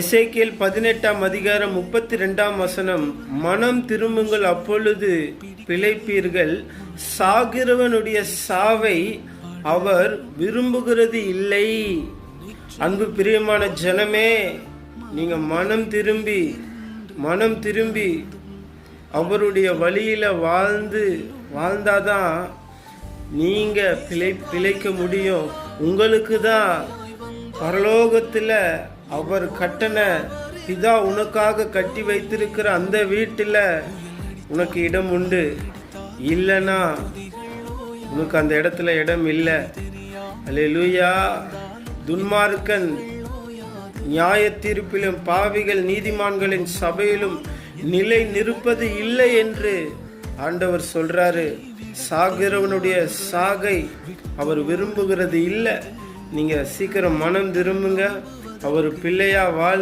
எசேக்கியேல் 18:32 மனம் திரும்புங்கள், அப்பொழுது பிழைப்பீர்கள். சாகிறவனுடைய சாவை அவர் விரும்புகிறது இல்லை. அன்பு பிரியமான ஜனமே, நீங்க மனம் திரும்பி அவருடைய வழியில வாழ்ந்தாதான் நீங்க பிழைக்க முடியும். உங்களுக்கு தான் பரலோகத்துல அவர் கட்டண பிதா உனக்காக கட்டி வைத்திருக்கிற அந்த வீட்டில் உனக்கு இடம் உண்டு. இல்லைன்னா உனக்கு அந்த இடத்துல இடம் இல்லை. அல்லேலூயா. துன்மார்க்கன் நியாய தீர்ப்பிலும் பாவிகள் நீதிமான்களின் சபையிலும் நிலை நிற்பது இல்லை என்று ஆண்டவர் சொல்றாரு. சாகிறவனுடைய சாகை அவர் விரும்புகிறது இல்லை. நீங்க சீக்கிரம் மனம் திரும்புங்க, அவர் பிள்ளையா வாழ